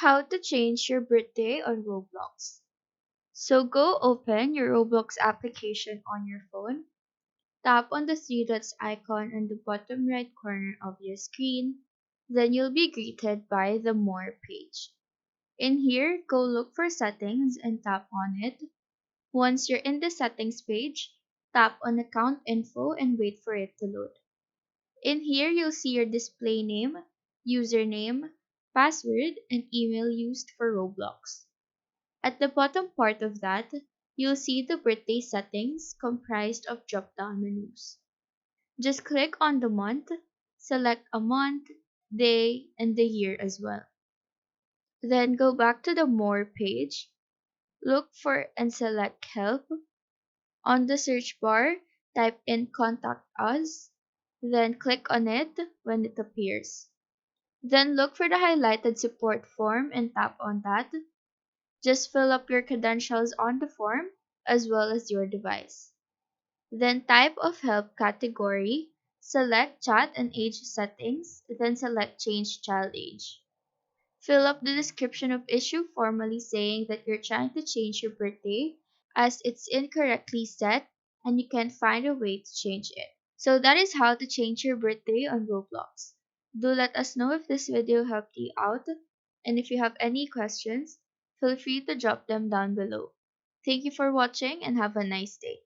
How to change your birthday on Roblox. So go open your Roblox application on your phone, tap on the three dots icon in the bottom right corner of your screen, then you'll be greeted by the More page. In here, go look for Settings and tap on it. Once you're in the Settings page, tap on Account Info and wait for it to load. In here, you'll see your display name, username, password, and email used for Roblox. At the bottom part of that, you'll see the birthday settings comprised of drop-down menus. Just click on the month, select a month, day, and the year as well. Then go back to the More page, look for and select Help. On the search bar, type in Contact Us, then click on it when it appears. Then look for the highlighted support form and tap on that. Just fill up your credentials on the form as well as your device. Then type of help category, select chat and age settings, then select change child age. Fill up the description of issue formally saying that you're trying to change your birthday as it's incorrectly set and you can't find a way to change it. So that is how to change your birthday on Roblox. Do let us know if this video helped you out, and if you have any questions, feel free to drop them down below. Thank you for watching and have a nice day.